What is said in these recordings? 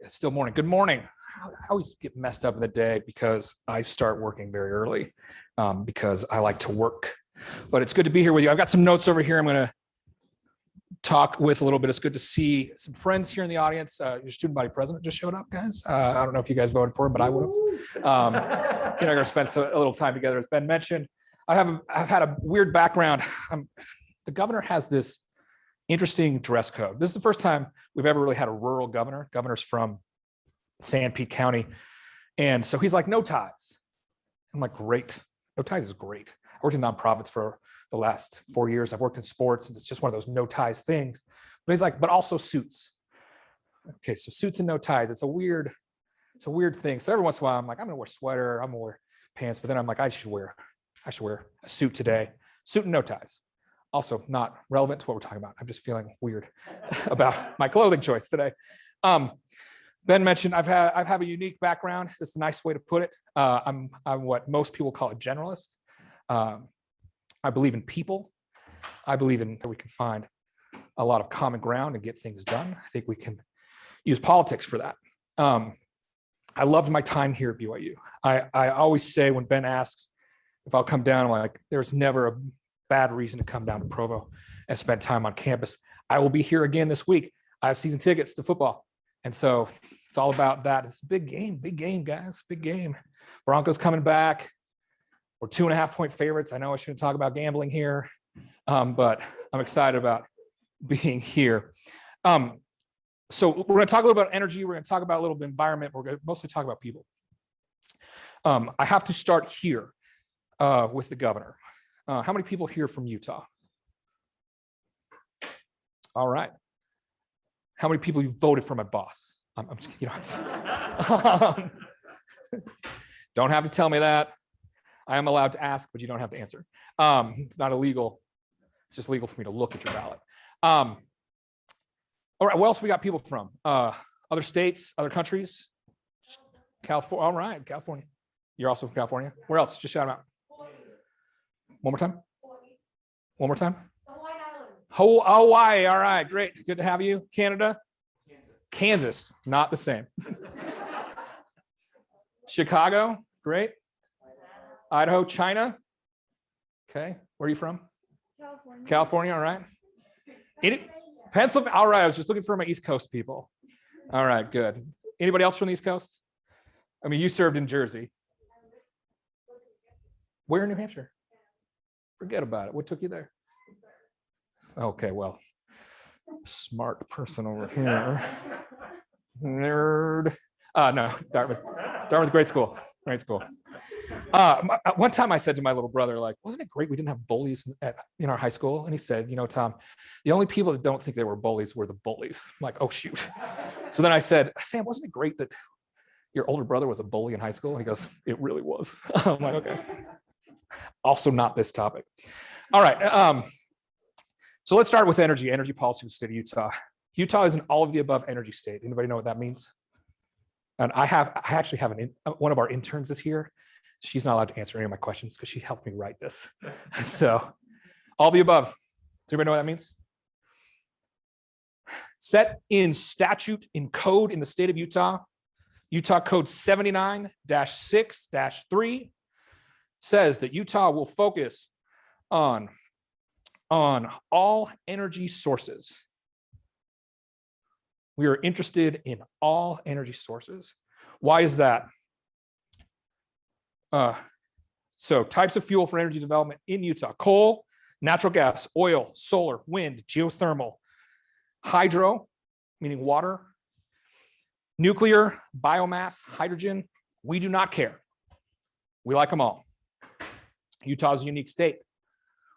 It's still morning. Good morning. I always get messed up in the day because I start working very early because I like to work. But it's good to be here with you. I've got some notes over here I'm going to talk with a little bit. It's good to see some friends here in the audience. Your student body president just showed up, guys. I don't know if you guys voted for him, but I would have. You're going to spend a little time together, as Ben mentioned. I've had a weird background. The governor has this interesting dress code. This is the first time we've ever really had a rural governor. Governor's from San Pete County. And so he's like, no ties. I'm like, great. No ties is great. I worked in nonprofits for the last 4 years. I've worked in sports, and it's just one of those no ties things. But he's like, but also suits. Okay, so suits and no ties. It's a weird thing. So every once in a while, I'm like, I'm gonna wear a sweater, I'm gonna wear pants, but then I'm like, I should wear a suit today. Suit and no ties. Also not relevant to what we're talking about. I'm just feeling weird about my clothing choice today. Ben mentioned I have a unique background. This is a nice way to put it. I'm what most people call a generalist. I believe in people. I believe in that we can find a lot of common ground and get things done. I think we can use politics for that. I loved my time here at BYU. I always say when Ben asks if I'll come down, I'm like, there's never a bad reason to come down to Provo and spend time on campus. I will be here again this week. I have season tickets to football. And so it's all about that. It's a big game, guys, big game. Broncos coming back. We're 2.5-point favorites. I know I shouldn't talk about gambling here, but I'm excited about being here. So we're going to talk a little about energy. We're going to talk about a little bit environment. We're going to mostly talk about people. I have to start here with the governor. How many people here from Utah? All right. How many people you voted for my boss? I'm just kidding. Don't have to tell me that. I am allowed to ask, but you don't have to answer. It's not illegal. It's just legal for me to look at your ballot. All right. Where else we got people from? Other states, other countries? California. All right. California. You're also from California. Where else? Just shout them out. One more time. One more time. Hawaii. All right. Great. Good to have you. Canada. Kansas. Not the same. Chicago. Great. Idaho. China. Okay. Where are you from? California. All right. Pennsylvania. All right. I was just looking for my East Coast people. All right. Good. Anybody else from the East Coast? I mean, you served in Jersey. Where in New Hampshire? Forget about it. What took you there? Okay, well, smart person over here. Nerd. No, Dartmouth. Dartmouth, great school. Great school. One time I said to my little brother, like, wasn't it great we didn't have bullies in our high school? And he said, you know, Tom, the only people that don't think they were bullies were the bullies. I'm like, oh, shoot. So then I said, Sam, wasn't it great that your older brother was a bully in high school? And he goes, it really was. I'm like, okay. Also not this topic. All right. So let's start with energy policy of the state of Utah. Utah is an all of the above energy state. Anybody know what that means? And I actually have one of our interns is here. She's not allowed to answer any of my questions because she helped me write this. So all the above. Does anybody know what that means? Set in statute, in code in the state of Utah, Utah Code 79-6-3 says that Utah will focus on all energy sources. We are interested in all energy sources. Why is that? So types of fuel for energy development in Utah: coal, natural gas, oil, solar, wind, geothermal, hydro, meaning water, nuclear, biomass, hydrogen. We do not care. We like them all. Utah is a unique state.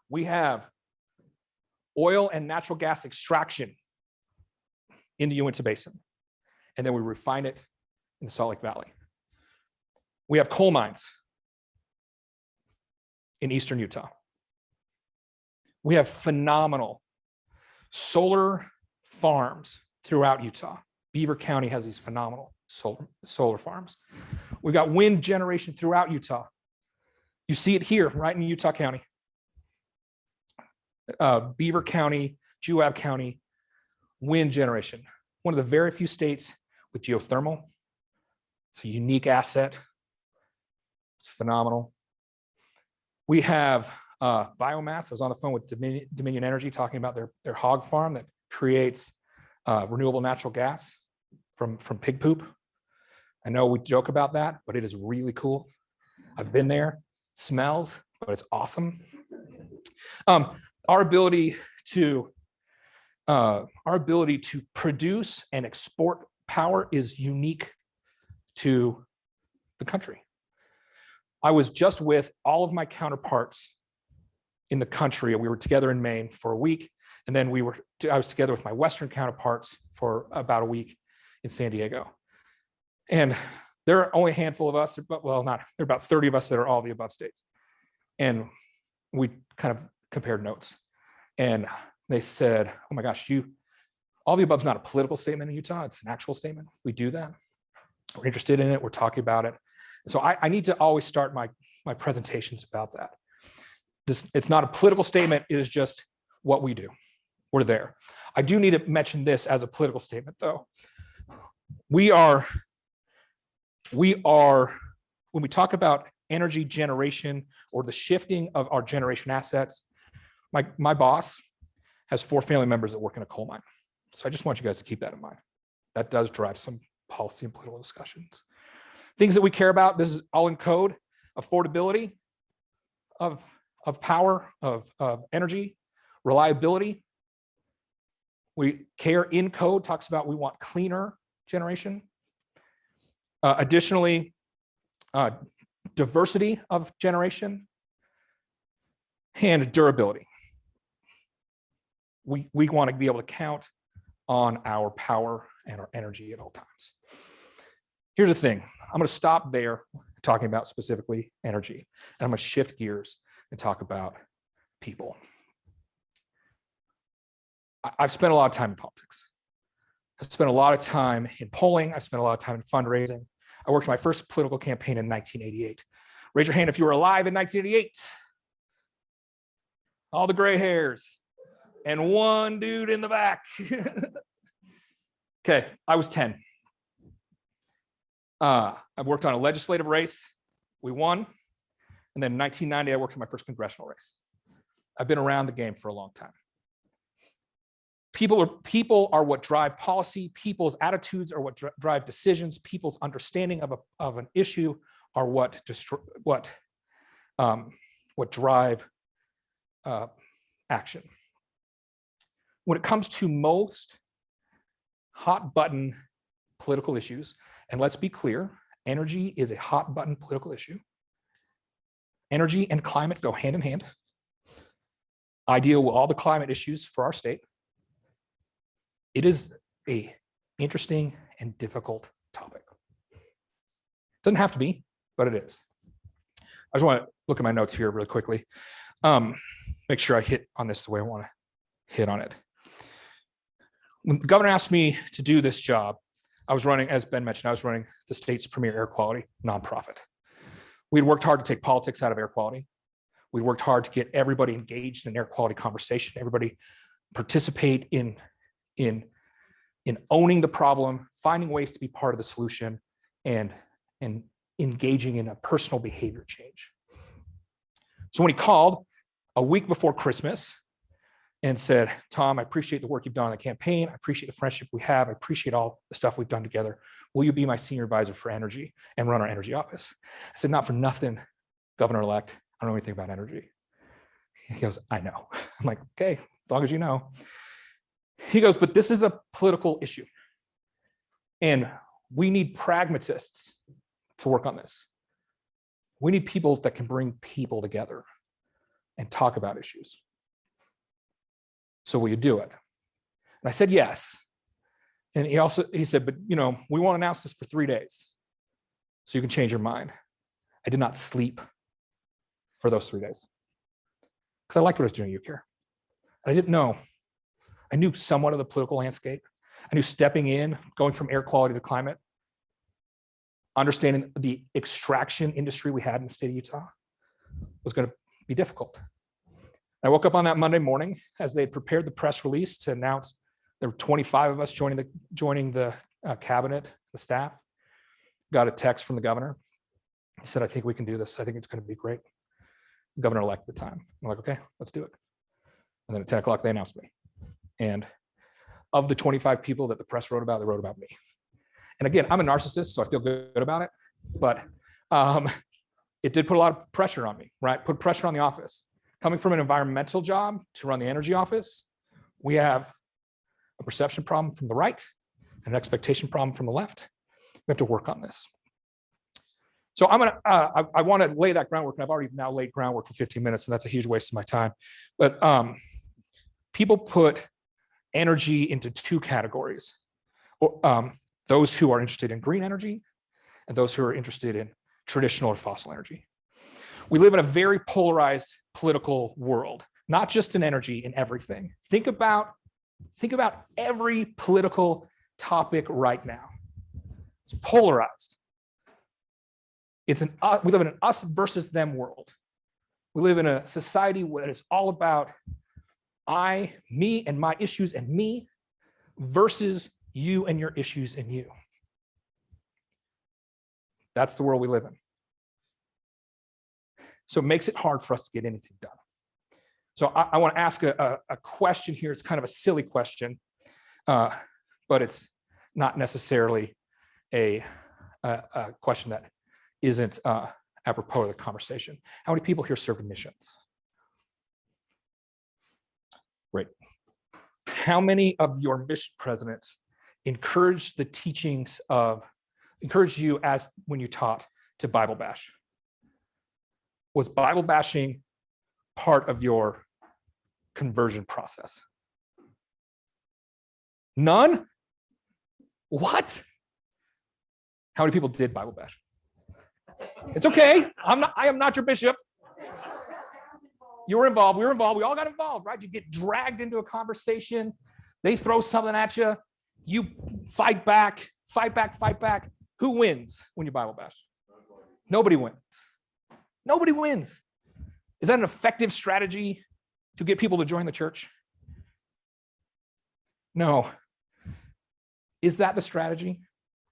We have oil and natural gas extraction in the Uinta Basin, and then we refine it in the Salt Lake Valley. We have coal mines in eastern Utah. We have phenomenal solar farms throughout Utah. Beaver County has these phenomenal solar farms. We've got wind generation throughout Utah. You see it here, right in Utah County. Beaver County, Juab County, wind generation. One of the very few states with geothermal. It's a unique asset. It's phenomenal. We have biomass. I was on the phone with Dominion Energy talking about their hog farm that creates renewable natural gas from pig poop. I know we joke about that, but it is really cool. I've been there. Smells, but it's awesome. Our ability to produce and export power is unique to the country. I was just with all of my counterparts in the country. We were together in Maine for a week, and then I was together with my Western counterparts for about a week in San Diego. And there are only a handful of us, but well, there are about 30 of us that are all the above states. And we kind of compared notes. And they said, oh my gosh, all the above is not a political statement in Utah, it's an actual statement. We do that. We're interested in it, we're talking about it. So I need to always start my presentations about that. It's not a political statement, it is just what we do. We're there. I do need to mention this as a political statement though. We are, when we talk about energy generation or the shifting of our generation assets, my boss has 4 family members that work in a coal mine. So I just want you guys to keep that in mind. That does drive some policy and political discussions. Things that we care about, this is all in code: affordability of power, of energy, reliability. We care in code, talks about we want cleaner generation. Additionally, diversity of generation and durability. We want to be able to count on our power and our energy at all times. Here's the thing. I'm going to stop there talking about specifically energy, and I'm going to shift gears and talk about people. I've spent a lot of time in politics. I've spent a lot of time in polling. I've spent a lot of time in fundraising. I worked my first political campaign in 1988. Raise your hand if you were alive in 1988. All the gray hairs and one dude in the back. Okay, I was 10. I worked on a legislative race. We won. And then in 1990, I worked on my first congressional race. I've been around the game for a long time. People are what drive policy. People's attitudes are what drive decisions. People's understanding of an issue are what drive action. When it comes to most hot button political issues, and let's be clear, energy is a hot button political issue. Energy and climate go hand in hand. I deal with all the climate issues for our state. It is an interesting and difficult topic. It doesn't have to be, but it is. I just want to look at my notes here really quickly. Make sure I hit on this the way I want to hit on it. When the governor asked me to do this job, I was running, as Ben mentioned, I was running the state's premier air quality nonprofit. We had worked hard to take politics out of air quality. We worked hard to get everybody engaged in air quality conversation, everybody participate in owning the problem, finding ways to be part of the solution, and engaging in a personal behavior change. So when he called a week before Christmas and said, Tom, I appreciate the work you've done on the campaign. I appreciate the friendship we have. I appreciate all the stuff we've done together. Will you be my senior advisor for energy and run our energy office? I said, not for nothing, Governor-elect. I don't know anything about energy. He goes, I know. I'm like, okay, as long as you know. He goes, but this is a political issue. And we need pragmatists to work on this. We need people that can bring people together and talk about issues. So will you do it? And I said, yes. And he said, but we won't announce this for 3 days. So you can change your mind. I did not sleep for those 3 days because I liked what I was doing at UCare. I didn't know. I knew somewhat of the political landscape. I knew stepping in, going from air quality to climate, understanding the extraction industry we had in the state of Utah was going to be difficult. I woke up on that Monday morning as they prepared the press release to announce there were 25 of us joining the cabinet the staff, got a text from the governor. He said, I think we can do this. I think it's going to be great. Governor-elect at the time. I'm like, okay, let's do it. And then at 10 o'clock, they announced me. And of the 25 people that the press wrote about, they wrote about me. And again, I'm a narcissist, so I feel good about it. But it did put a lot of pressure on me, right? Put pressure on the office. Coming from an environmental job to run the energy office, we have a perception problem from the right, an expectation problem from the left. We have to work on this. So I want to lay that groundwork, and I've already now laid groundwork for 15 minutes, and that's a huge waste of my time. But people put energy into two categories. Those who are interested in green energy and those who are interested in traditional or fossil energy. We live in a very polarized political world, not just in energy, in everything. Think about every political topic right now. It's polarized. We live in an us versus them world. We live in a society where it's all about I, me, and my issues and me versus you and your issues and you. That's the world we live in. So it makes it hard for us to get anything done. So I want to ask a question here. It's kind of a silly question, but it's not necessarily a question that isn't apropos of the conversation. How many people here serve in missions? Great. How many of your mission presidents encouraged the teachings encouraged you as when you taught to Bible bash? Was Bible bashing part of your conversion process? None? What? How many people did Bible bash? It's okay. I am not your bishop. You were involved. We were involved. We all got involved, right? You get dragged into a conversation. They throw something at you. You fight back, fight back, fight back. Who wins when you Bible bash? Nobody wins. Nobody wins. Is that an effective strategy to get people to join the church? No. Is that the strategy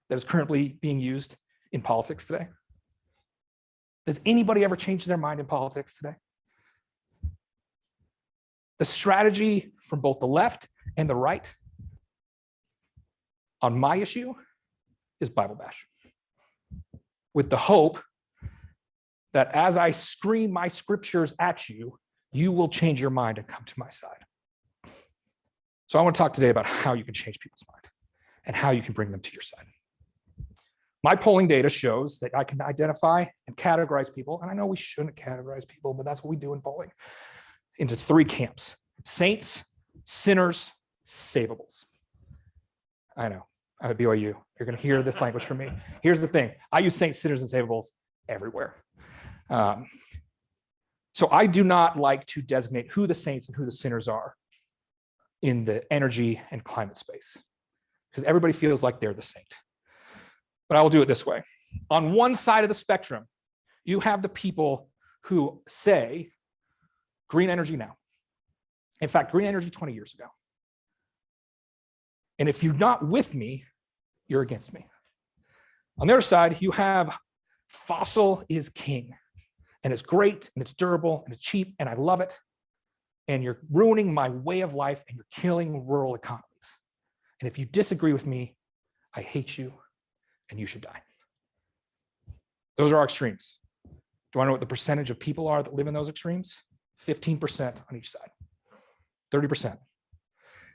that is currently being used in politics today? Does anybody ever change their mind in politics today? The strategy from both the left and the right on my issue is Bible bash, with the hope that as I scream my scriptures at you, you will change your mind and come to my side. So I want to talk today about how you can change people's mind and how you can bring them to your side. My polling data shows that I can identify and categorize people, and I know we shouldn't categorize people, but that's what we do in polling, into three camps: saints, sinners, savables. I know, I'm at BYU. You're going to hear this language from me. Here's the thing. I use saints, sinners, and savables everywhere. So I do not like to designate who the saints and who the sinners are in the energy and climate space, because everybody feels like they're the saint. But I will do it this way. On one side of the spectrum, you have the people who say green energy now. In fact, green energy 20 years ago. And if you're not with me, you're against me. On the other side, you have fossil is king, and it's great, and it's durable, and it's cheap, and I love it. And you're ruining my way of life, and you're killing rural economies. And if you disagree with me, I hate you, and you should die. Those are our extremes. Do you want to know what the percentage of people are that live in those extremes? 15% on each side, 30%.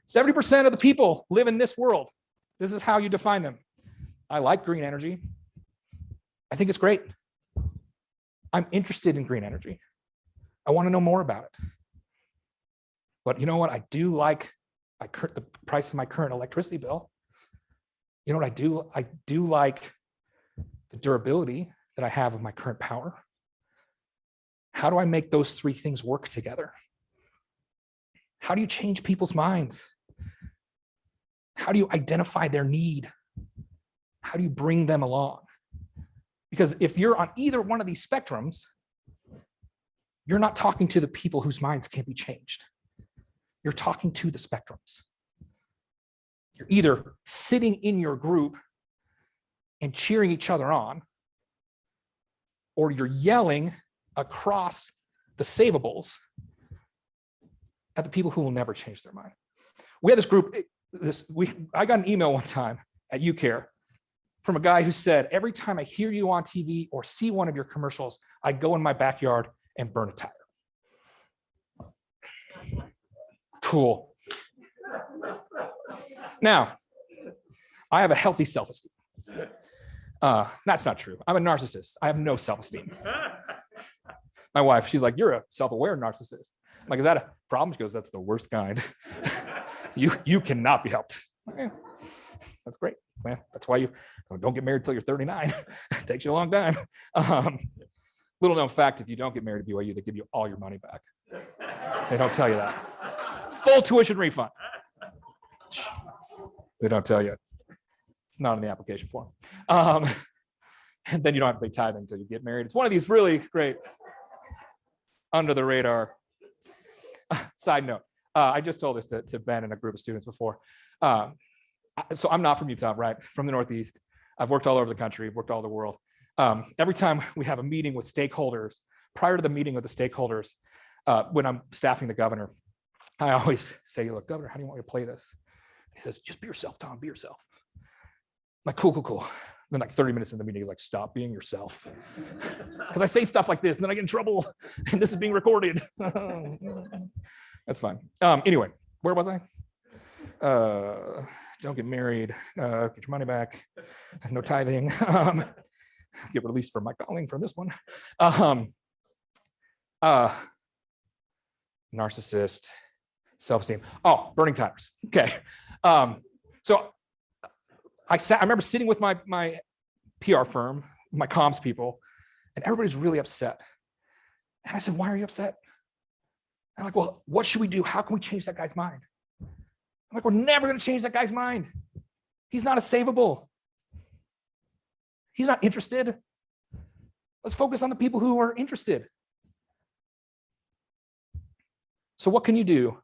70% of the people live in this world. This is how you define them. I like green energy. I think it's great. I'm interested in green energy. I want to know more about it. But you know what? I do like the price of my current electricity bill. You know what I do? I do like the durability that I have of my current power. How do I make those three things work together? How do you change people's minds? How do you identify their need? How do you bring them along? Because if you're on either one of these spectrums, you're not talking to the people whose minds can't be changed. You're talking to the spectrums. You're either sitting in your group and cheering each other on, or you're yelling across the savables at the people who will never change their mind. We had this group, I got an email one time at UCare from a guy who said, every time I hear you on TV or see one of your commercials, I go in my backyard and burn a tire. Cool. Now, I have a healthy self-esteem. That's not true. I'm a narcissist. I have no self-esteem. My wife, she's like, you're a self-aware narcissist. I'm like, is that a problem? She goes, that's the worst kind. You cannot be helped. Okay. That's great. Man, that's why you don't get married till you're 39. It takes you a long time. Little known fact, if you don't get married to BYU, they give you all your money back. They don't tell you that. Full tuition refund. They don't tell you. It's not in the application form. And then you don't have to pay tithing until you get married. It's one of these really great under the radar. Side note, I just told this to Ben and a group of students before. So I'm not from Utah, right? From the Northeast. I've worked all over the country, worked all over the world. Every time we have a meeting with stakeholders, prior to the meeting with the stakeholders, when I'm staffing the governor, I always say, look, Governor, how do you want me to play this? He says, just be yourself, Tom, be yourself. I'm like, cool. Then like 30 minutes in the meeting, he's like, stop being yourself. Because I say stuff like this, and then I get in trouble, and this is being recorded. That's fine. Anyway, where was I? Don't get married, get your money back, no tithing, get released from my calling from this one. Narcissist, self-esteem. Oh, burning tires. Okay. So I remember sitting with my PR firm, my comms people, and everybody's really upset. And I said, why are you upset? I'm like, well, what should we do? How can we change that guy's mind? I'm like, we're never going to change that guy's mind. He's not a savable. He's not interested. Let's focus on the people who are interested. So what can you do?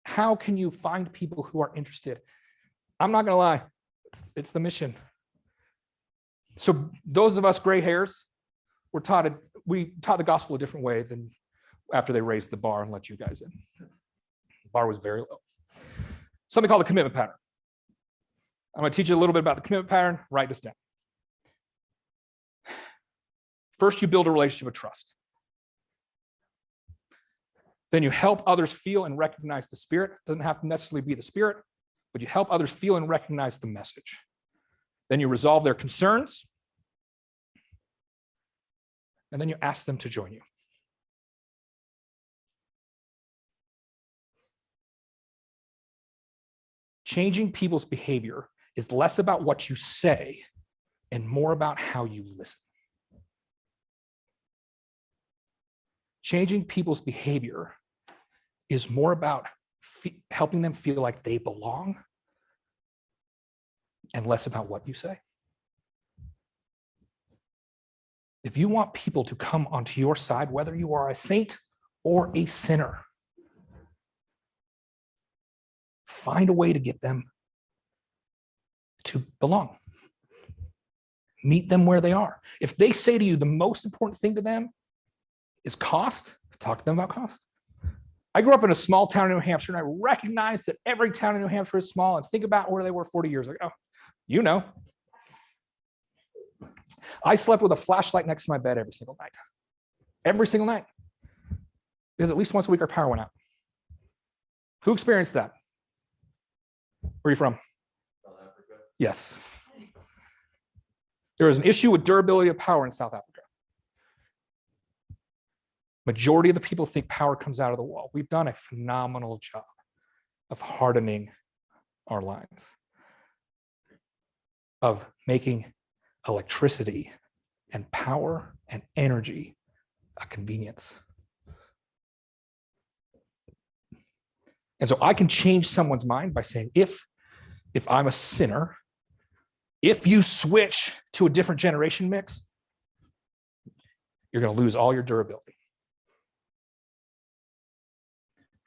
How can you find people who are interested? I'm not going to lie. It's the mission. So those of us gray hairs, we taught the gospel a different way than after they raised the bar and let you guys in. The bar was very low. Something called the commitment pattern. I'm going to teach you a little bit about the commitment pattern. Write this down. First, you build a relationship of trust. Then you help others feel and recognize the Spirit. It doesn't have to necessarily be the Spirit, but you help others feel and recognize the message. Then you resolve their concerns. And then you ask them to join you. Changing people's behavior is less about what you say and more about how you listen. Changing people's behavior is more about helping them feel like they belong and less about what you say. If you want people to come onto your side, whether you are a saint or a sinner, find a way to get them to belong. Meet them where they are. If they say to you the most important thing to them is cost, talk to them about cost. I grew up in a small town in New Hampshire, and I recognize that every town in New Hampshire is small, and think about where they were 40 years ago. You know. I slept with a flashlight next to my bed every single night. Every single night. Because at least once a week our power went out. Who experienced that? Where are you from? South Africa. Yes. There is an issue with durability of power in South Africa. Majority of the people think power comes out of the wall. We've done a phenomenal job of hardening our lines, of making electricity and power and energy a convenience. And so I can change someone's mind by saying, if I'm a sinner, if you switch to a different generation mix, you're going to lose all your durability.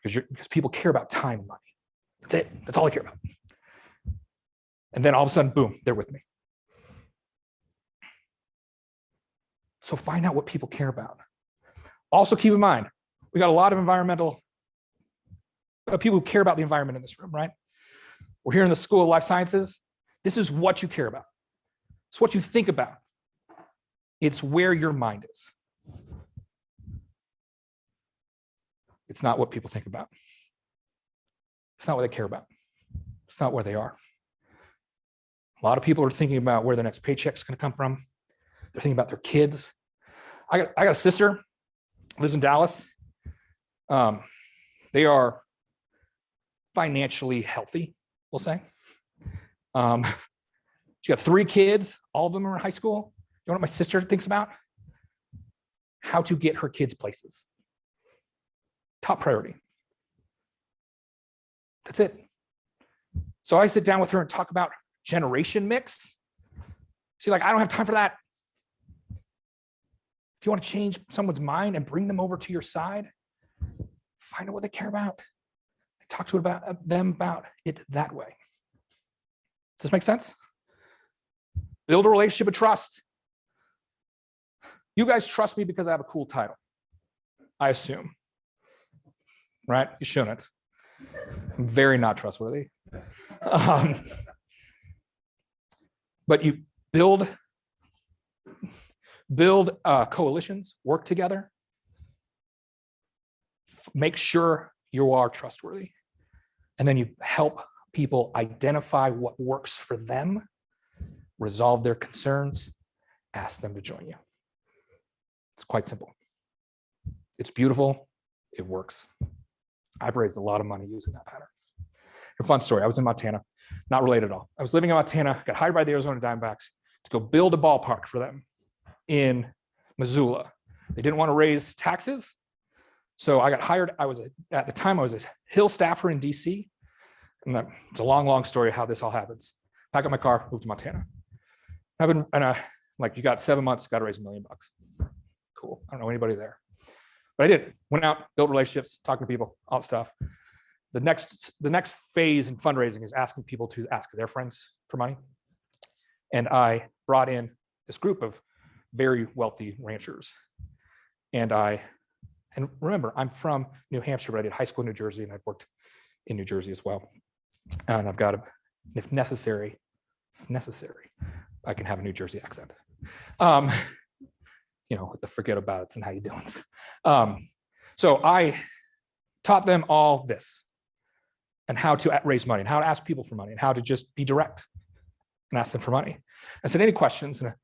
Because people care about time and money. That's it. That's all they care about. And then all of a sudden, boom, they're with me. So find out what people care about. Also keep in mind, we got a lot of environmental people who care about the environment in this room, right? We're here in the School of Life Sciences. This is what you care about. It's what you think about. It's where your mind is. It's not what people think about. It's not what they care about. It's not where they are. A lot of people are thinking about where their next paycheck is going to come from. They're thinking about their kids. I got a sister, lives in Dallas. They are financially healthy, we'll say. She got 3 kids. All of them are in high school. You know what my sister thinks about? How to get her kids places. Top priority. That's it. So I sit down with her and talk about generation mix. She's like, I don't have time for that. If you want to change someone's mind and bring them over to your side, find out what they care about. Talk to them about it that way. Does this make sense? Build a relationship of trust. You guys trust me because I have a cool title, I assume. Right? You shouldn't. I'm very not trustworthy. But you build coalitions, work together, make sure you are trustworthy, and then you help people identify what works for them, resolve their concerns, ask them to join you. It's quite simple. It's beautiful. It works. I've raised a lot of money using that pattern. A fun story. I was in Montana, not related at all. I was living in Montana, got hired by the Arizona Diamondbacks to go build a ballpark for them in Missoula. They didn't want to raise taxes. So I got hired. At the time, I was a Hill staffer in DC. And it's a long, long story how this all happens. Pack up my car, moved to Montana. You got 7 months, got to raise $1 million. Cool. I don't know anybody there. But I did. Went out, built relationships, talking to people, all that stuff. The next phase in fundraising is asking people to ask their friends for money. And I brought in this group of very wealthy ranchers. And remember, I'm from New Hampshire, but I did high school in New Jersey, and I've worked in New Jersey as well. And I've got if necessary, I can have a New Jersey accent. With the forget about it and how you doing. So I taught them all this and how to raise money and how to ask people for money and how to just be direct and ask them for money. I said, any questions? And a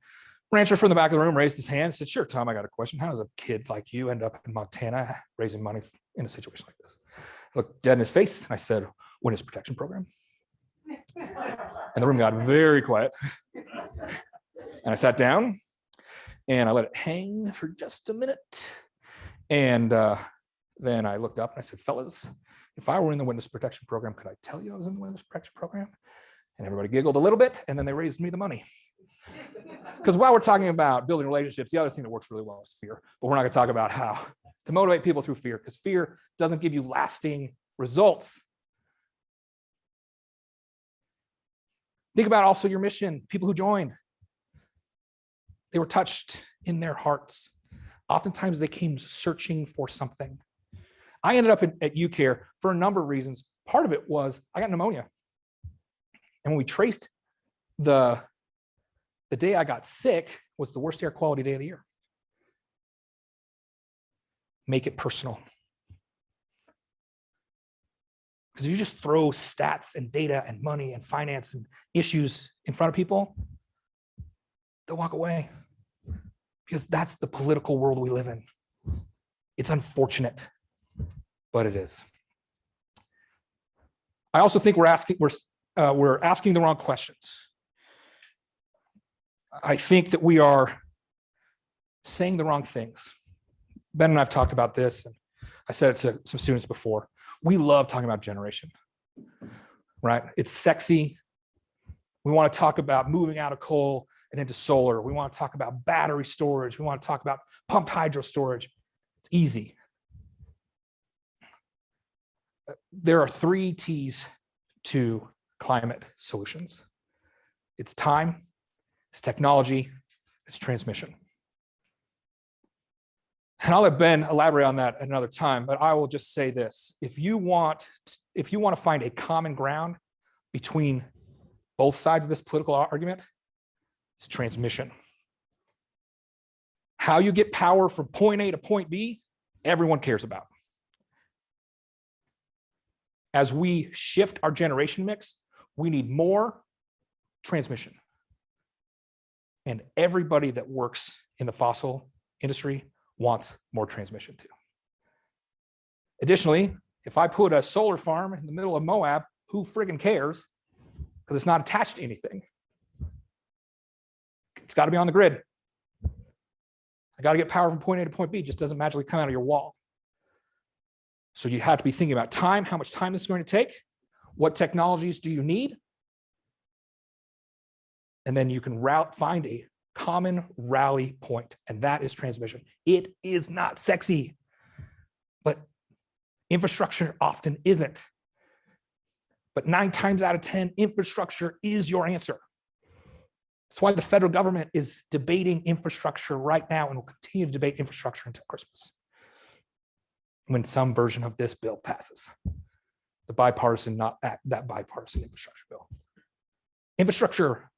rancher from the back of the room raised his hand and said, sure, Tom, I got a question. How does a kid like you end up in Montana raising money in a situation like this? I looked dead in his face and I said, Witness Protection Program. And the room got very quiet. And I sat down and I let it hang for just a minute. And then I looked up and I said, fellas, if I were in the Witness Protection Program, could I tell you I was in the Witness Protection Program? And everybody giggled a little bit, and then they raised me the money. Because while we're talking about building relationships, the other thing that works really well is fear. But we're not going to talk about how to motivate people through fear, because fear doesn't give you lasting results. Think about also your mission, people who joined. They were touched in their hearts. Oftentimes they came searching for something. I ended up at UCare for a number of reasons. Part of it was I got pneumonia. And when we traced the day I got sick was the worst air quality day of the year. Make it personal. Because if you just throw stats and data and money and finance and issues in front of people, they'll walk away. Because that's the political world we live in. It's unfortunate, but it is. I also think we're asking the wrong questions. I think that we are saying the wrong things. Ben and I have talked about this, and I said it to some students before. We love talking about generation, right? It's sexy. We want to talk about moving out of coal and into solar. We want to talk about battery storage. We want to talk about pumped hydro storage. It's easy. There are 3 T's to climate solutions. It's time, it's technology, it's transmission. And I'll let Ben elaborate on that at another time, but I will just say this. If you want to find a common ground between both sides of this political argument, it's transmission. How you get power from point A to point B, everyone cares about. As we shift our generation mix, we need more transmission. And everybody that works in the fossil industry wants more transmission too. Additionally, if I put a solar farm in the middle of Moab, who friggin' cares? Because it's not attached to anything. It's got to be on the grid. I got to get power from point A to point B. It just doesn't magically come out of your wall. So you have to be thinking about time, how much time this is going to take, what technologies do you need, and then you can find a common rally point, and that is transmission. It is not sexy, but infrastructure often isn't. But 9 times out of 10, infrastructure is your answer. That's why the federal government is debating infrastructure right now and will continue to debate infrastructure until Christmas, when some version of this bill passes. The bipartisan, not that bipartisan infrastructure bill. Infrastructure.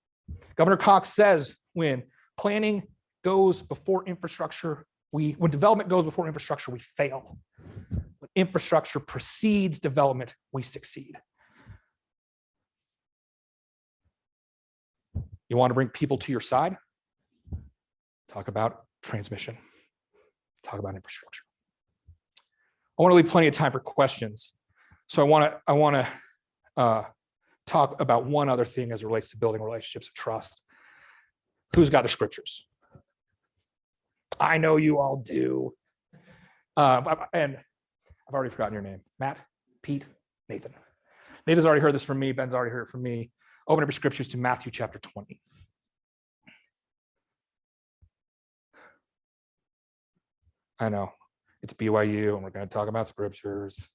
Governor Cox says when planning goes before infrastructure, when development goes before infrastructure, we fail. When infrastructure precedes development, we succeed. You want to bring people to your side? Talk about transmission. Talk about infrastructure. I want to leave plenty of time for questions. So I want to talk about one other thing as it relates to building relationships of trust. Who's got the scriptures? I know you all do. And I've already forgotten your name. Matt, Pete, Nathan. Nathan's already heard this from me. Ben's already heard it from me. Open up your scriptures to Matthew chapter 20. I know. It's BYU, and we're going to talk about scriptures.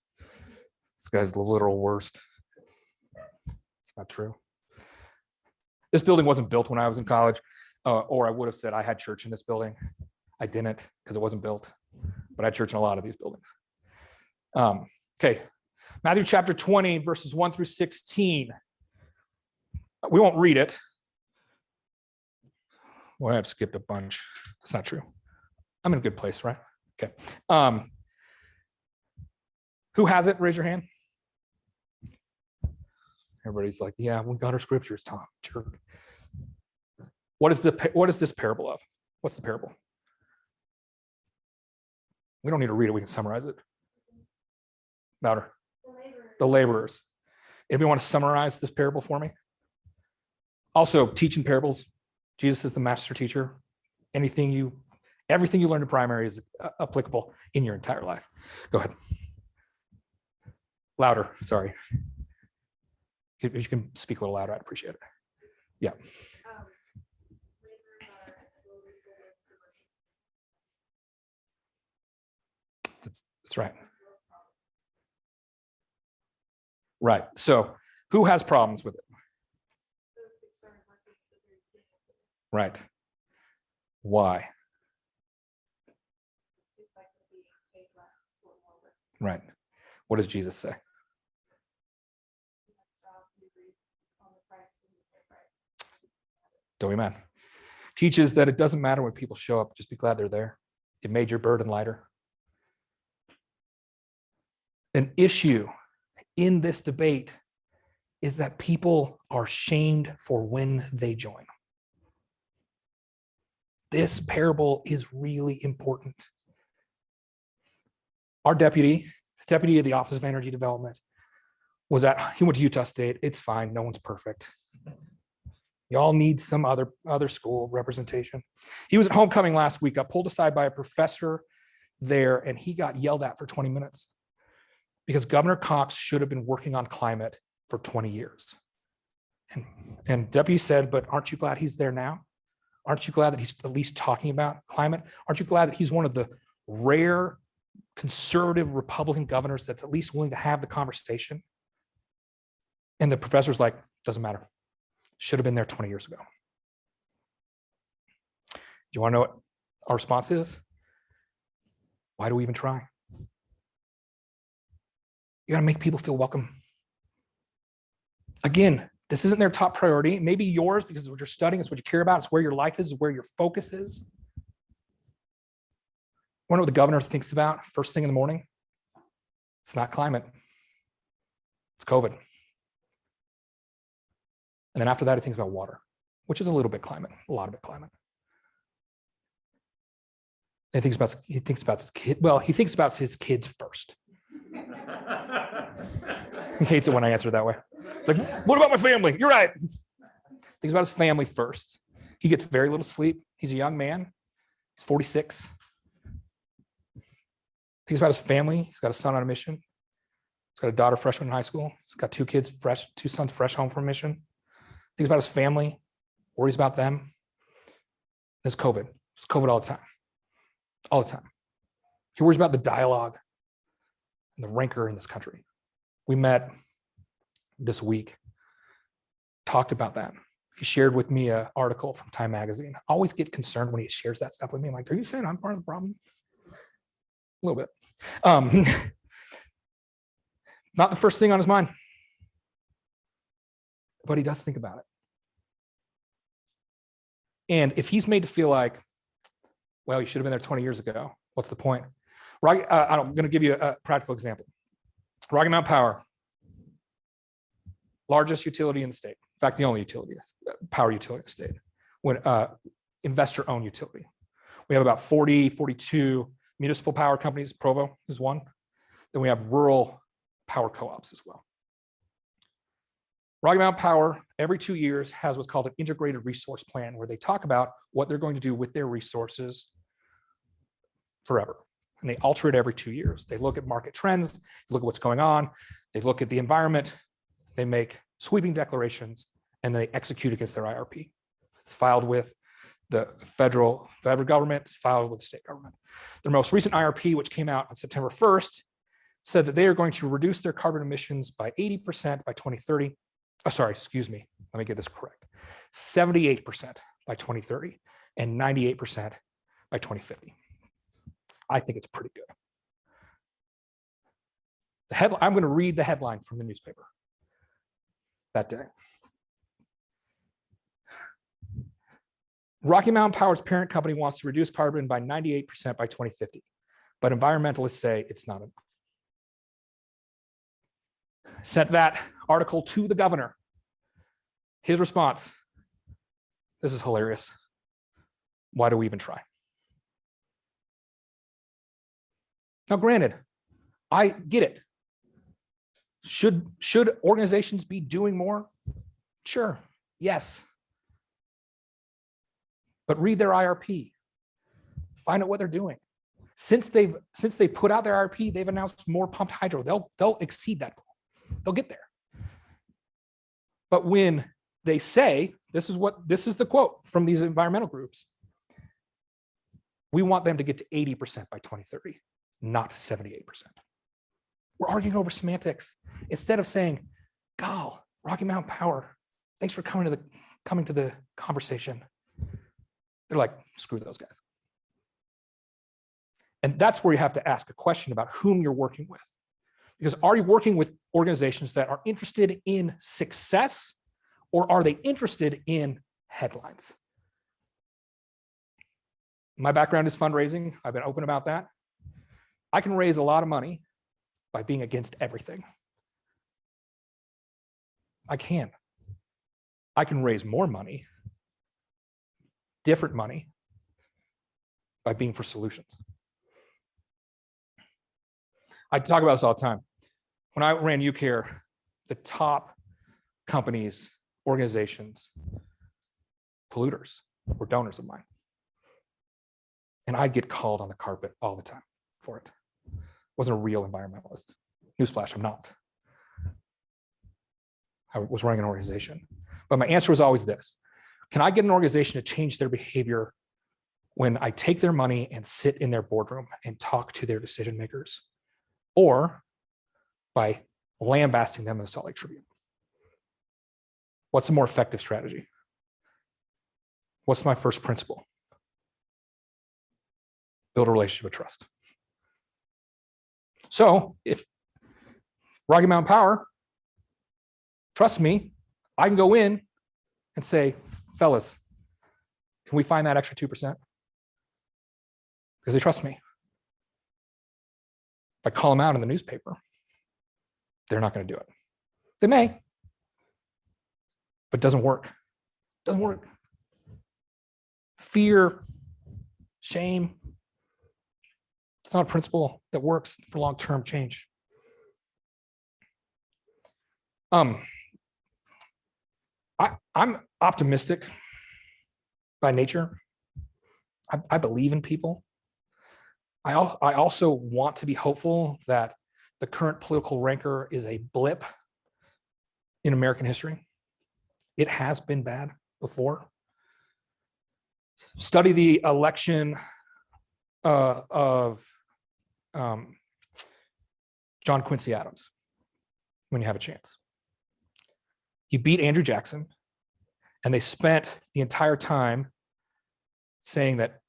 This guy's the literal worst. It's not true. This building wasn't built when I was in college, or I would have said I had church in this building. I didn't, because it wasn't built, but I had church in a lot of these buildings. Okay, Matthew chapter 20, verses 1 through 16. We won't read it. Well, I've skipped a bunch. That's not true. I'm in a good place, right? Okay. Who has it? Raise your hand. Everybody's like, yeah, we got our scriptures, Tom. Jerk. What is this parable of? What's the parable? We don't need to read it. We can summarize it. Louder. The laborers. Anybody want to summarize this parable for me? Also, teaching parables. Jesus is the master teacher. Everything you learned in primary is applicable in your entire life. Go ahead. Louder, sorry. If you can speak a little louder, I'd appreciate it. Yeah. That's right. Right. So who has problems with it? Right. Why? Right. What does Jesus say? Don't be mad. Teaches that it doesn't matter when people show up, just be glad they're there. It made your burden lighter. An issue in this debate is that people are shamed for when they join. This parable is really important. Our deputy, the deputy of the Office of Energy Development, he went to Utah State. It's fine. No one's perfect. Y'all need some other school representation. He was at homecoming last week, got pulled aside by a professor there, and he got yelled at for 20 minutes because Governor Cox should have been working on climate for 20 years. And deputy said, but aren't you glad he's there now? Aren't you glad that he's at least talking about climate? Aren't you glad that he's one of the rare conservative Republican governors that's at least willing to have the conversation? And the professor's like, doesn't matter. Should have been there 20 years ago. Do you want to know what our response is? Why do we even try? You got to make people feel welcome. Again, this isn't their top priority. Maybe yours, because it's what you're studying, it's what you care about, it's where your life is, where your focus is. Wonder what the governor thinks about first thing in the morning? It's not climate. It's COVID. And then after that, he thinks about water, which is a little bit climate, a lot of it climate. And he thinks about his kid. Well, he thinks about his kids first. He hates it when I answer that way. It's like, what about my family? You're right. Thinks about his family first. He gets very little sleep. He's a young man. He's 46. Thinks about his family. He's got a son on a mission. He's got a daughter freshman in high school. He's got two sons fresh home from mission. Thinks about his family, worries about them. There's COVID. It's COVID all the time. All the time. He worries about the dialogue and the rancor in this country. We met this week, talked about that. He shared with me an article from Time Magazine. I always get concerned when he shares that stuff with me. I'm like, are you saying I'm part of the problem? A little bit. Not the first thing on his mind, but he does think about it. And if he's made to feel like, well, you should have been there 20 years ago, what's the point? I'm going to give you a practical example. Rocky Mountain Power, largest utility in the state. In fact, the only power utility in the state. When investor-owned utility. We have about 42 municipal power companies. Provo is one. Then we have rural power co-ops as well. Rocky Mountain Power, every 2 years, has what's called an integrated resource plan, where they talk about what they're going to do with their resources forever. And they alter it every 2 years. They look at market trends, they look at what's going on, they look at the environment, they make sweeping declarations, and they execute against their IRP. It's filed with the federal government, it's filed with the state government. Their most recent IRP, which came out on September 1st, said that they are going to reduce their carbon emissions by 80% by 2030. Oh, sorry, excuse me. Let me get this correct. 78% by 2030 and 98% by 2050. I think it's pretty good. I'm going to read the headline from the newspaper that day. Rocky Mountain Power's parent company wants to reduce carbon by 98% by 2050, but environmentalists say it's not enough. Sent that article to the governor. His response, this is hilarious. Why do we even try? Now, granted, I get it. Should organizations be doing more? Sure, yes. But read their IRP. Find out what they're doing. Since they put out their IRP, they've announced more pumped hydro. They'll exceed that goal. They'll get there. But when they say, this is the quote from these environmental groups, we want them to get to 80% by 2030, not 78%. We're arguing over semantics. Instead of saying, "Gal, Rocky Mountain Power, thanks for coming to the conversation," they're like, "Screw those guys." And that's where you have to ask a question about whom you're working with. Because are you working with organizations that are interested in success, or are they interested in headlines? My background is fundraising. I've been open about that. I can raise a lot of money by being against everything. I can raise more money, different money, by being for solutions. I talk about this all the time. When I ran UCare, the top companies, organizations, polluters were donors of mine. And I'd get called on the carpet all the time for it. I wasn't a real environmentalist. Newsflash, I'm not. I was running an organization. But my answer was always this: can I get an organization to change their behavior when I take their money and sit in their boardroom and talk to their decision makers, or by lambasting them in the Salt Lake Tribune? What's a more effective strategy? What's my first principle? Build a relationship of trust. So if Rocky Mountain Power trusts me, I can go in and say, fellas, can we find that extra 2%? Because they trust me. If I call them out in the newspaper, they're not going to do it. They may, but it doesn't work. It doesn't work. Fear, shame, it's not a principle that works for long-term change. I'm optimistic by nature. I believe in people. I also want to be hopeful that the current political rancor is a blip in American history. It has been bad before. Study the election of John Quincy Adams when you have a chance. He beat Andrew Jackson, and they spent the entire time saying that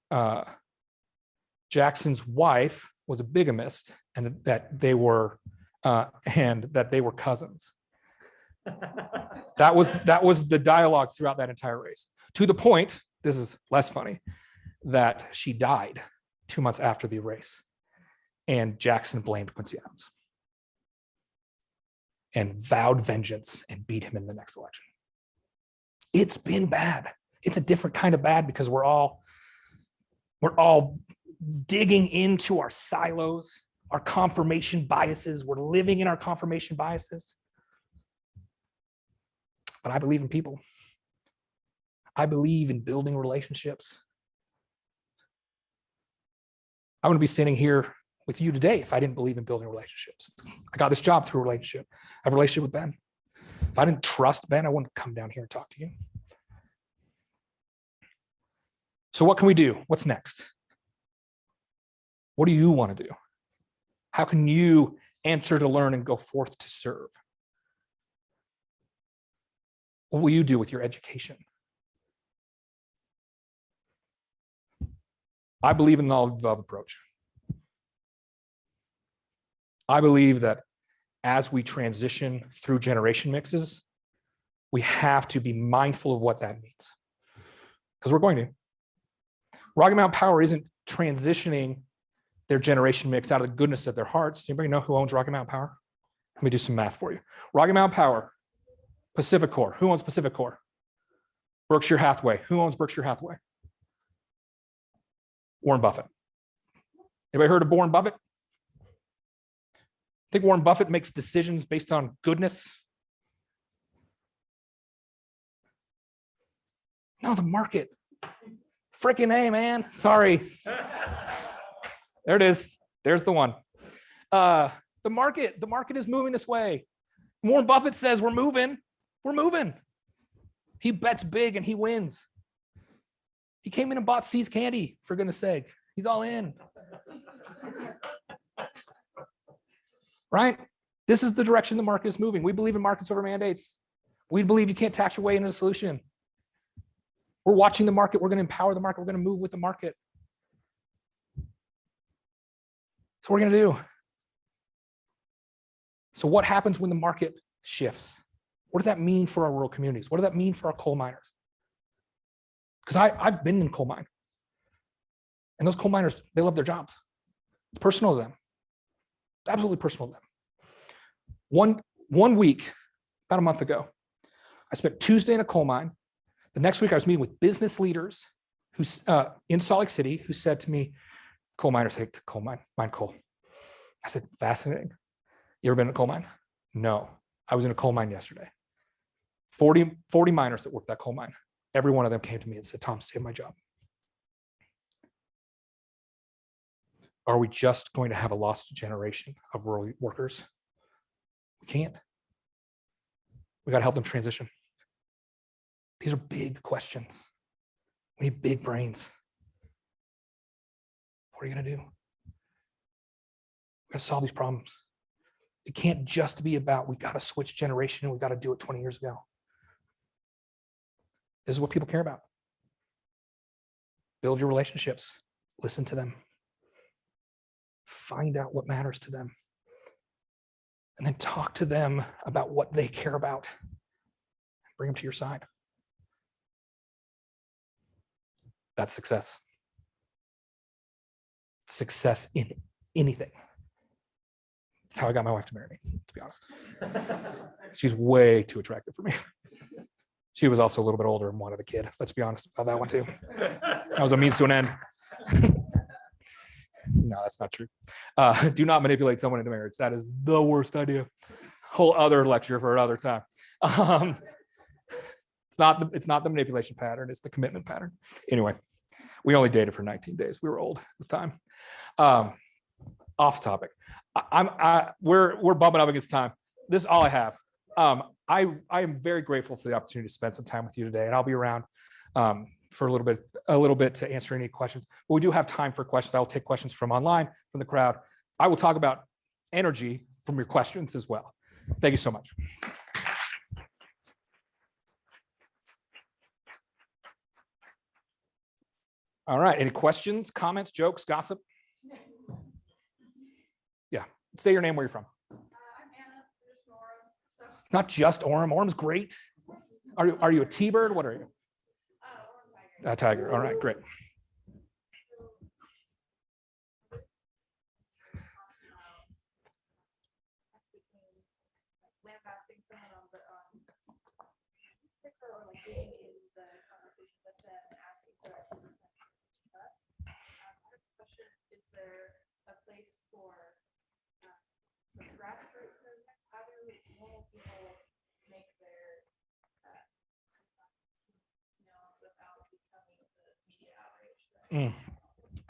Jackson's wife was a bigamist and that they were cousins. That was the dialogue throughout that entire race. To the point, this is less funny, that she died 2 months after the race, and Jackson blamed Quincy Adams and vowed vengeance and beat him in the next election. It's been bad. It's a different kind of bad because we're all digging into our silos, our confirmation biases. We're living in our confirmation biases. But I believe in people. I believe in building relationships. I wouldn't be standing here with you today if I didn't believe in building relationships. I got this job through a relationship. I have a relationship with Ben. If I didn't trust Ben, I wouldn't come down here and talk to you. So what can we do? What's next? What do you want to do? How can you answer to learn and go forth to serve? What will you do with your education? I believe in the all-of-the-above approach. I believe that as we transition through generation mixes, we have to be mindful of what that means. Because we're going to. Rocky Mountain Power isn't transitioning their generation mix out of the goodness of their hearts. Anybody know who owns Rocky Mountain Power? Let me do some math for you. Rocky Mountain Power, Pacific Core. Who owns Pacific Core? Berkshire Hathaway. Who owns Berkshire Hathaway? Warren Buffett. Anybody heard of Warren Buffett? I think Warren Buffett makes decisions based on goodness. No, the market. Freaking A, man. Sorry. There it is. There's the one. The market is moving this way. Warren Buffett says we're moving. We're moving. He bets big and he wins. He came in and bought See's Candy, for goodness sake. He's all in. Right? This is the direction the market is moving. We believe in markets over mandates. We believe you can't tax your way into a solution. We're watching the market. We're going to empower the market. We're going to move with the market. So what we're going to do. So what happens when the market shifts? What does that mean for our rural communities? What does that mean for our coal miners? Because I've been in coal mine. And those coal miners, they love their jobs. It's personal to them. It's absolutely personal to them. One week, about a month ago, I spent Tuesday in a coal mine. The next week, I was meeting with business leaders who in Salt Lake City who said to me, coal miners hate to coal mine coal. I said, fascinating. You ever been in a coal mine? No. I was in a coal mine yesterday. 40 miners that worked that coal mine. Every one of them came to me and said, Tom, save my job. Are we just going to have a lost generation of rural workers? We can't. We got to help them transition. These are big questions. We need big brains. What are you going to do? We got to solve these problems. It can't just be about we got to switch generation and we got to do it 20 years ago. This is what people care about. Build your relationships. Listen to them. Find out what matters to them. And then talk to them about what they care about. Bring them to your side. That's success. Success in anything. That's how I got my wife to marry me, to be honest. She's way too attractive for me. She was also a little bit older and wanted a kid. Let's be honest about that one too. That was a means to an end. No, that's not true. Do not manipulate someone into marriage. That is the worst idea. Whole other lecture for another time. It's not the manipulation pattern. It's the commitment pattern. Anyway, we only dated for 19 days. We were old. It was time. Off topic. We're bumping up against time. This is all I have. I am very grateful for the opportunity to spend some time with you today, and I'll be around for a little bit to answer any questions. But we do have time for questions. I will take questions from online, from the crowd. I will talk about energy from your questions as well. Thank you so much. All right. Any questions, comments, jokes, gossip? Yeah. Say your name, where you're from. I'm Anna, just from Orem. So, Not just Orem. Orem's great. Are you a T-bird? What are you? Orem Tiger. A tiger. All right, great. Lambasting someone on the sticker or like being in the conversation with them and asking for us. I have a question: is there a place for some grassroots movements? How do normal people make their without becoming the media outrage?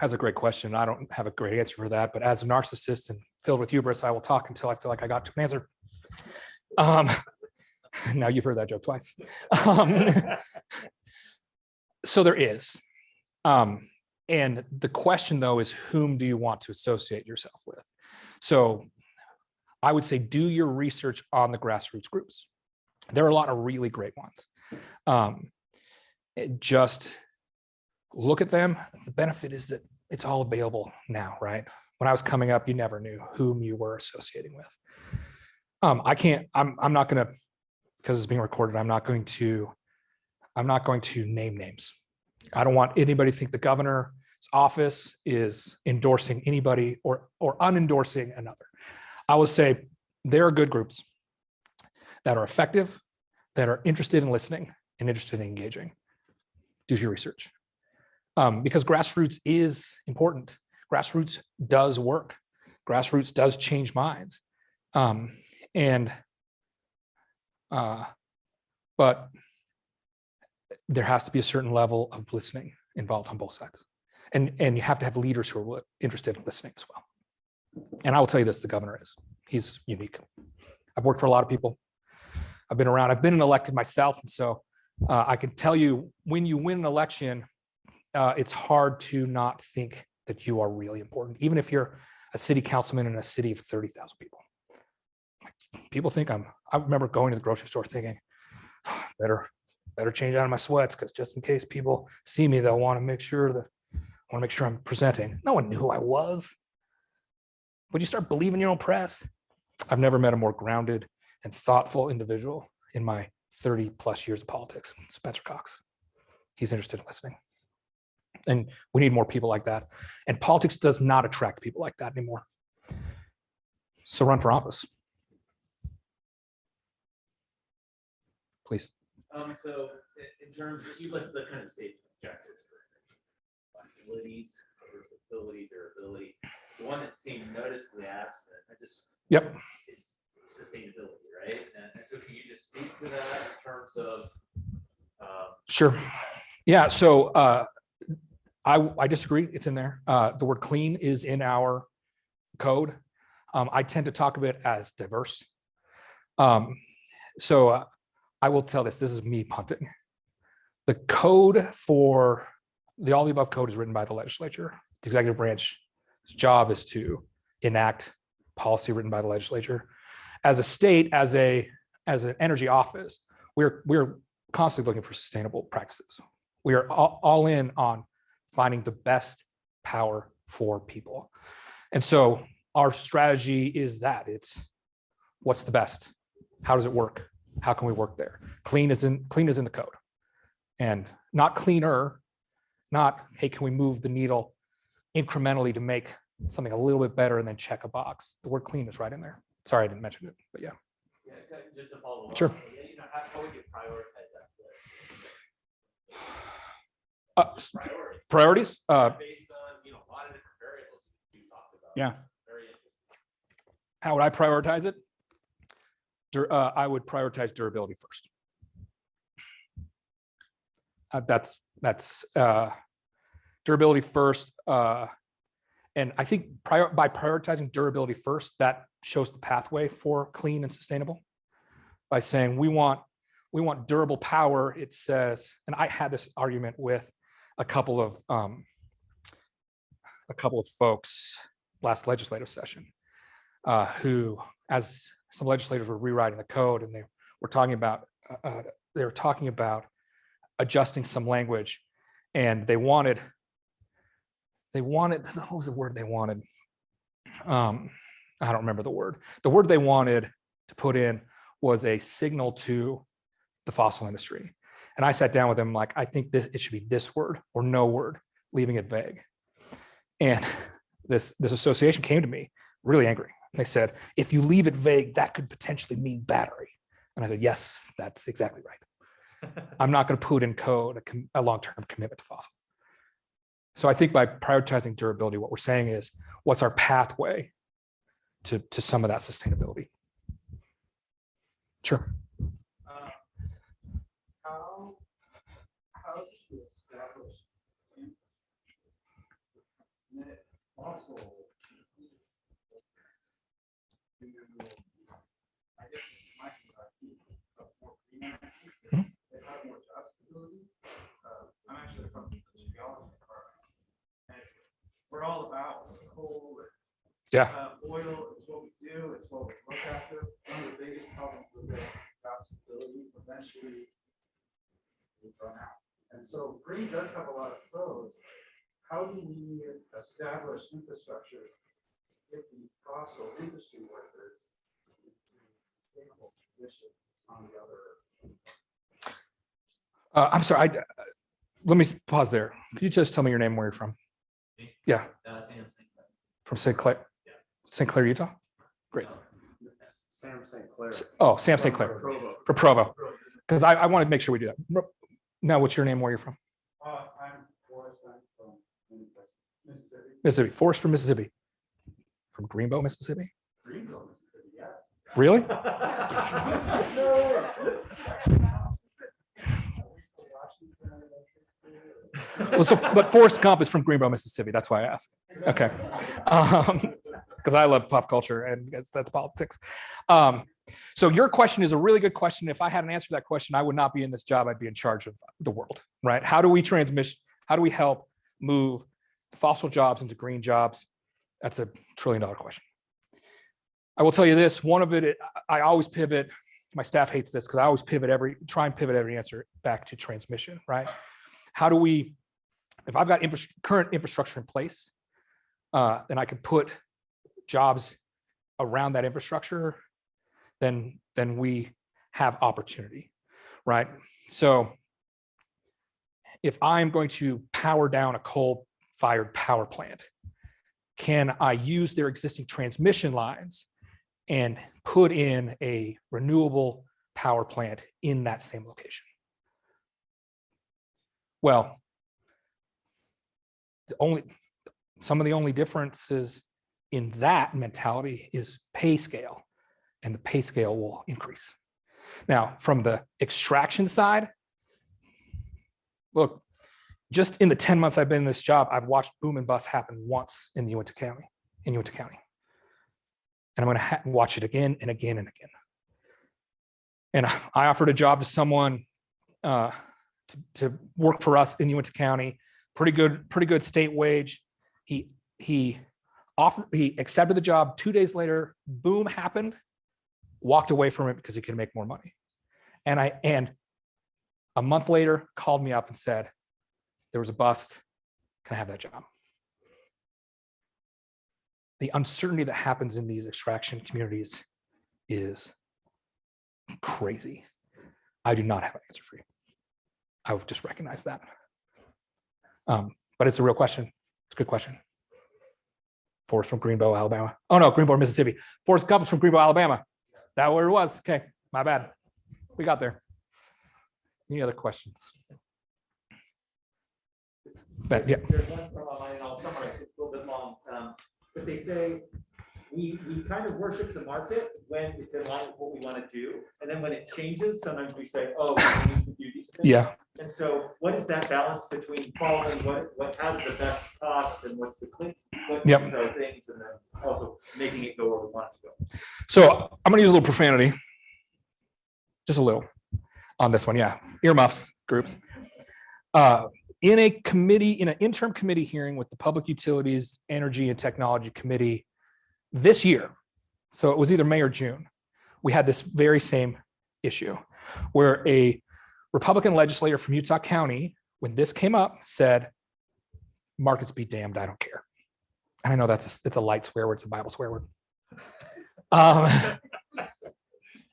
That's a great question. I don't have a great answer for that, but as a narcissist and filled with hubris, I will talk until I feel like I got to an answer. Now you've heard that joke twice. So there is. And the question, though, is whom do you want to associate yourself with? So I would say do your research on the grassroots groups. There are a lot of really great ones. Just look at them. The benefit is that it's all available now, right? When I was coming up, you never knew whom you were associating with. I'm not going to, because it's being recorded, I'm not going to name names. I don't want anybody to think the governor's office is endorsing anybody or unendorsing another. I would say there are good groups that are effective, that are interested in listening and interested in engaging. Do your research. Because grassroots is important. Grassroots does work. Grassroots does change minds. But there has to be a certain level of listening involved on both sides. And you have to have leaders who are interested in listening as well. And I will tell you this, the governor is. He's unique. I've worked for a lot of people. I've been around. I've been elected myself. And so I can tell you, when you win an election, it's hard to not think that you are really important, even if you're a city councilman in a city of 30,000 people. People think I remember going to the grocery store thinking, better change out of my sweats, because just in case people see me, they'll want to make sure I'm presenting. No one knew who I was. Would you start believing your own press? I've never met a more grounded and thoughtful individual in my 30 plus years of politics, Spencer Cox. He's interested in listening. And we need more people like that. And politics does not attract people like that anymore. So run for office. Please. So in terms of, you listed the kind of state objectives for abilities, versatility, durability. The one that seemed noticeably absent, is sustainability, right? And so can you just speak to that in terms of? Sure. Yeah. So I disagree. It's in there. The word clean is in our code. I tend to talk of it as diverse. So I will tell this is me punting. The code for the all the above code is written by the legislature. The executive branch's job is to enact policy written by the legislature. As a state, as an energy office, we're constantly looking for sustainable practices. We are all in on finding the best power for people. And so our strategy is that it's what's the best? How does it work? How can we work there? Clean is in the code. And not cleaner, not, hey, can we move the needle incrementally to make something a little bit better and then check a box? The word clean is right in there. Sorry, I didn't mention it, but yeah. Yeah, just to follow up. Sure. You know, how would you prioritize that? Priorities. Based on, you know, a lot of different variables you talked about. Yeah. Very interesting. How would I prioritize it? I would prioritize durability first. That's durability first. And I think by prioritizing durability first, that shows the pathway for clean and sustainable. By saying we want durable power, it says, and I had this argument with a couple of folks last legislative session, who, as some legislators were rewriting the code, and they were talking about adjusting some language, and they wanted what was the word they wanted? I don't remember the word. The word they wanted to put in was a signal to the fossil industry. And I sat down with them like, I think it should be this word or no word, leaving it vague. And this association came to me really angry. They said, if you leave it vague, that could potentially mean battery. And I said, yes, that's exactly right. I'm not going to put in code a long-term commitment to fossil. So I think by prioritizing durability, what we're saying is, what's our pathway to some of that sustainability? Sure. How do you establish fossil? I guess my more green energy, they have more job stability. I'm actually from the geology department, and we're all about coal and oil. It's what we do. It's what we look after. One of the biggest problems with job stability, eventually we run out. And so green does have a lot of pros. How do we establish infrastructure if these fossil industry workers in a sustainable position on the other? I'm sorry. Let me pause there. Could you just tell me your name, where you're from? Me? Yeah. Sam St. Clair. From St. Clair? Yeah. St. Clair, Utah? Great. Sam St. Clair. Oh, Sam St. Clair. Provo. For Provo. Because I want to make sure we do that. Now, what's your name, where you're from? I'm Forrest. I'm from Mississippi. Mississippi. Forrest from Mississippi. From Greenbow, Mississippi? Greenville, Mississippi, yes. Really? Well, but Forrest Gump is from Greenbow, Mississippi. That's why I asked. Okay. Because I love pop culture and that's politics. So your question is a really good question. If I had an answer to that question, I would not be in this job. I'd be in charge of the world, right? How do we help move fossil jobs into green jobs? That's $1 trillion question. I will tell you this, one of it, I always pivot. My staff hates this because I always try and pivot every answer back to transmission, right? How do we, if I've got current infrastructure in place, then I could put jobs around that infrastructure, then we have opportunity, right? So if I'm going to power down a coal-fired power plant, can I use their existing transmission lines and put in a renewable power plant in that same location? Well, some of the only differences in that mentality is pay scale, and the pay scale will increase. Now, from the extraction side, look, just in the 10 months I've been in this job, I've watched boom and bust happen once in Uinta County. And I'm going to watch it again and again and again. And I offered a job to someone to work for us in Uinta County, pretty good state wage. He accepted the job. 2 days later, boom happened, walked away from it because he could make more money. And A month later, called me up and said, there was a bust. Can I have that job? The uncertainty that happens in these extraction communities is crazy. I do not have an answer for you. I would just recognize that. But it's a real question. It's a good question. Forrest from Greenbow, Alabama. Oh no, Greenbow, Mississippi. Forrest Gump is from Greenbow, Alabama. That where it was. Okay, my bad. We got there. Any other questions? But yeah. There's one from online, and I'll summarize it, it's a little bit long. But they say we kind of worship the market when it's in line with what we want to do. And then when it changes, sometimes we say, oh, we need to do these things. Yeah. And so what is that balance between following what has the best cost and what's the clean, what Yep. things are things, and then also making it go where we want it to go. So I'm gonna use a little profanity. Just a little on this one. Yeah. Earmuffs groups. In a committee, in an interim committee hearing with the Public Utilities, Energy and Technology Committee this year, so it was either May or June, we had this very same issue where a Republican legislator from Utah County, when this came up, said, markets be damned, I don't care. And I know it's a light swear word, it's a Bible swear word.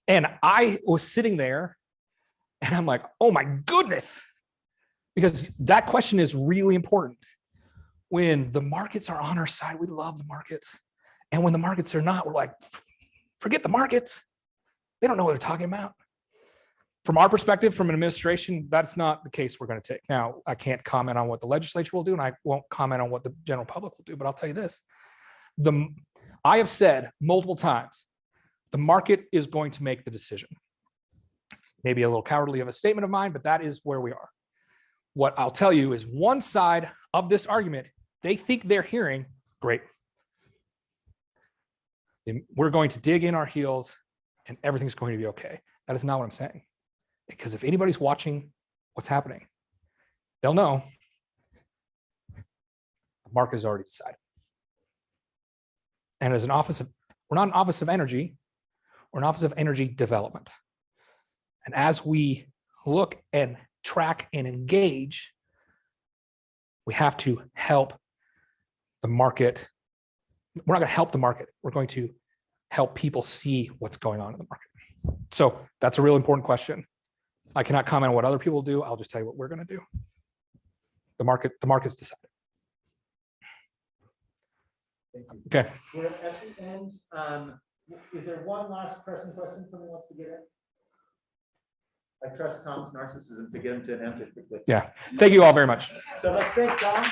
And I was sitting there and I'm like, oh my goodness. Because that question is really important. When the markets are on our side, we love the markets. And when the markets are not, we're like, forget the markets. They don't know what they're talking about. From our perspective, from an administration, that's not the case we're going to take. Now, I can't comment on what the legislature will do, and I won't comment on what the general public will do, but I'll tell you this. I have said multiple times, the market is going to make the decision. It's maybe a little cowardly of a statement of mine, but that is where we are. What I'll tell you is one side of this argument, they think they're hearing, great. We're going to dig in our heels and everything's going to be okay. That is not what I'm saying. Because if anybody's watching what's happening, they'll know the market has already decided. And as an office of, we're not an office of energy, we're an office of energy development. And as we look and track and engage, we have to help the market. We're not going to help the market. We're going to help people see what's going on in the market. So that's a real important question. I cannot comment on what other people do. I'll just tell you what we're going to do. The market's decided. Okay. We're at the end. Is there one last pressing question someone wants to get in? I trust Tom's narcissism to get him to an answer quickly. Yeah. Thank you all very much. So let's thank Tom.